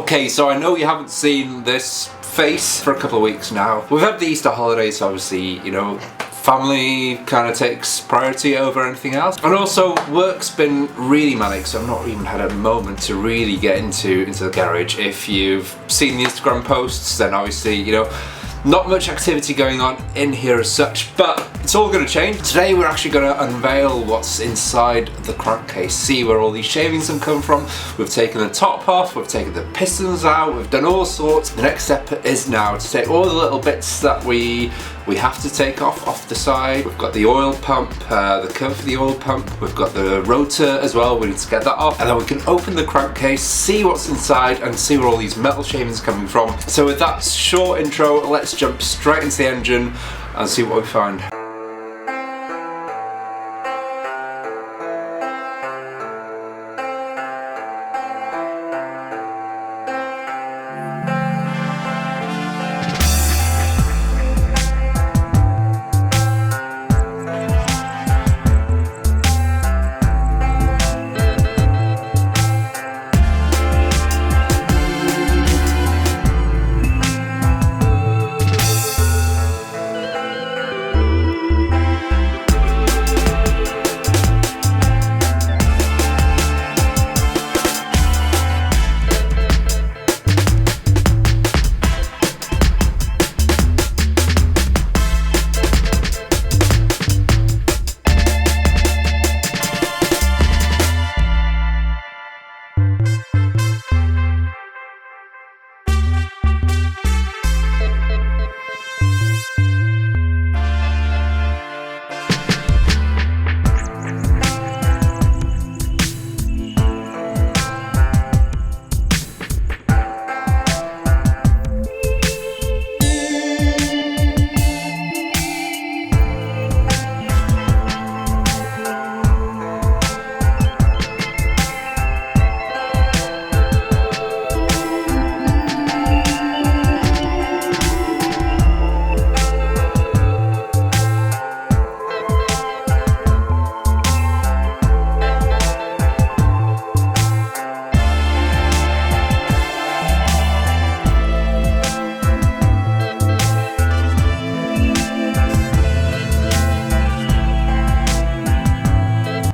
Okay, so I know you haven't seen this face for a couple of weeks now. We've had the Easter holidays, so obviously, you know, family kind of takes priority over anything else. And also, work's been really manic, so I've not even had a moment to really get into the garage. If you've seen the Instagram posts, then obviously, you know, not much activity going on in here as such, but it's all going to change. Today we're actually going to unveil what's inside the crankcase, see where all these shavings have come from. We've taken the top off, we've taken the pistons out, we've done all sorts. The next step is now to take all the little bits that we have to take off the side. We've got the oil pump, the cover for the oil pump, we've got the rotor as well, we need to get that off, and then we can open the crankcase, see what's inside and see where all these metal shavings are coming from. So with that short intro, let's jump straight into the engine and see what we find.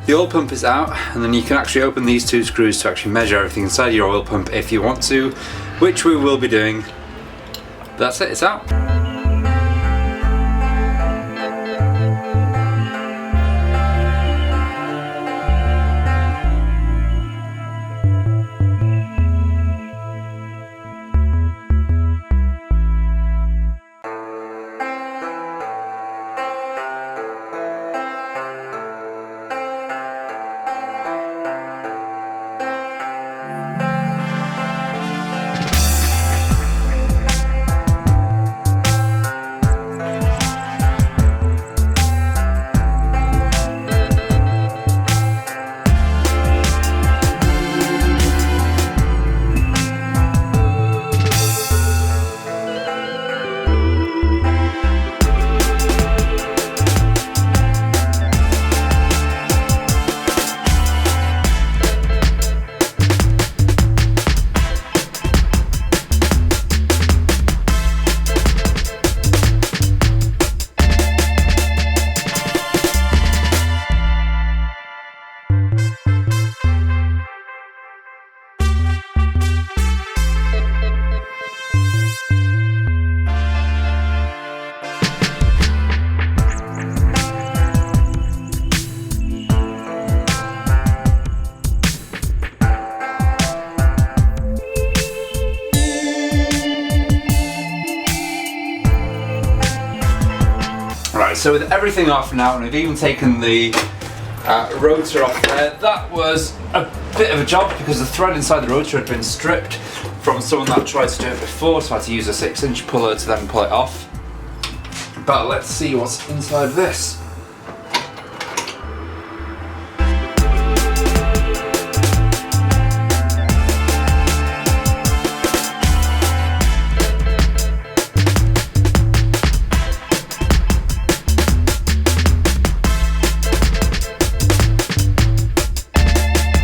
The oil pump is out, and then you can actually open these two screws to actually measure everything inside your oil pump if you want to, which we will be doing. That's it, it's out. So with everything off now, and I've even taken the rotor off there, that was a bit of a job because the thread inside the rotor had been stripped from someone that tried to do it before, so I had to use a 6-inch puller to then pull it off. But let's see what's inside this.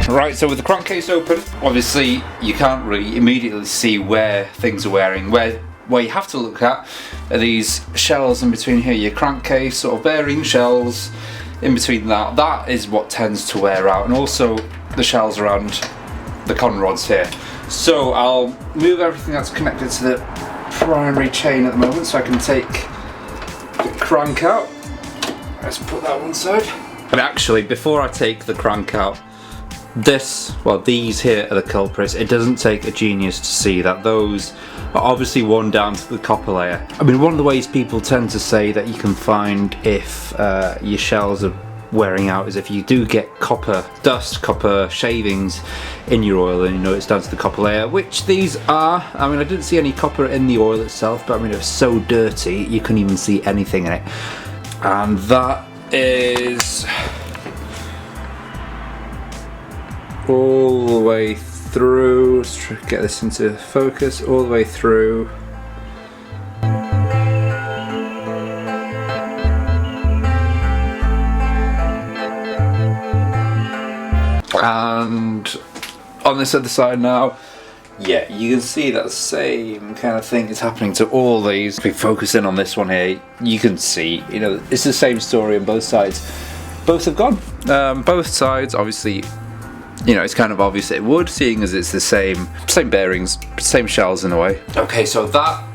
Right, so with the crankcase open, obviously you can't really immediately see where things are wearing. Where you have to look at are these shells in between here, your crankcase sort of bearing shells in between that. That is what tends to wear out, and also the shells around the con rods here. So I'll move everything that's connected to the primary chain at the moment so I can take the crank out. Let's put that one side. And actually, before I take the crank out, these here are the culprits. It doesn't take a genius to see that those are obviously worn down to the copper layer. I mean, one of the ways people tend to say that you can find if your shells are wearing out is if you do get copper dust, copper shavings in your oil, and you know it's down to the copper layer, which these are. I mean, I didn't see any copper in the oil itself, but I mean, it was so dirty you couldn't even see anything in it. And that is all the way through. Let's try to get this into focus. All the way through. And on this other side now, yeah, you can see that the same kind of thing is happening to all these. If we focus in on this one here, you can see, you know, it's the same story on both sides. Both have gone. Both sides, obviously, you know, it's kind of obvious it would, seeing as it's the same bearings, same shells in a way. Okay, so that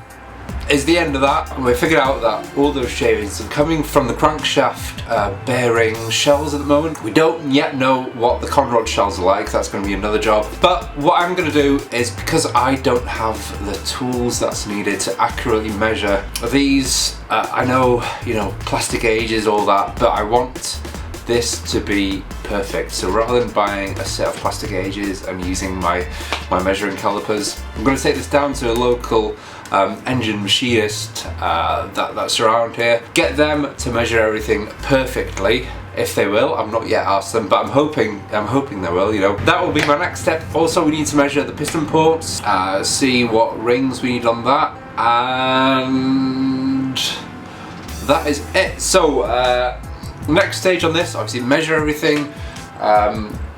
is the end of that. We figured out that all those shavings are coming from the crankshaft bearing shells at the moment. We don't yet know what the conrod shells are like. That's going to be another job. But what I'm going to do is, because I don't have the tools that's needed to accurately measure these, I know, you know, plastic gauges, all that, but I want this to be perfect. So rather than buying a set of plastic gauges and using my measuring calipers, I'm going to take this down to a local engine machinist that's around here, get them to measure everything perfectly, if they will. I've not yet asked them, but I'm hoping they will, you know. That will be my next step. Also, we need to measure the piston ports, see what rings we need on that, and that is it. So next stage on this, obviously measure everything.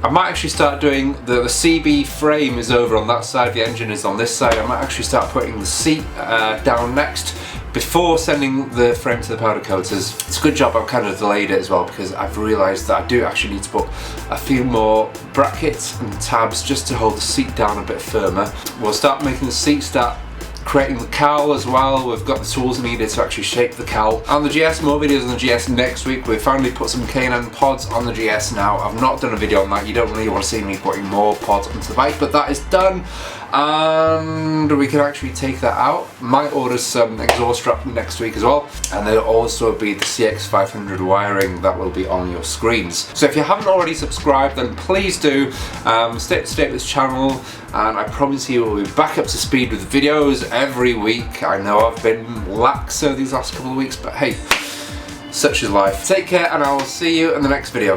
I might actually start doing the CB frame is over on that side, the engine is on this side. I might actually start putting the seat down next before sending the frame to the powder coaters. It's a good job I've kind of delayed it as well, because I've realised that I do actually need to put a few more brackets and tabs just to hold the seat down a bit firmer. We'll start making the seat, start creating the cowl as well. We've got the tools needed to actually shape the cowl. On the GS, more videos on the GS next week. We've finally put some Canon pods on the GS now. I've not done a video on that. You don't really want to see me putting more pods onto the bike, but that is done. And we can actually take that out. Might order some exhaust strap next week as well. And there'll also be the CX500 wiring that will be on your screens. So if you haven't already subscribed, then please do. Stay up to date with this channel, and I promise you we'll be back up to speed with videos every week. I know I've been lax over these last couple of weeks, but hey, such is life. Take care, and I will see you in the next video.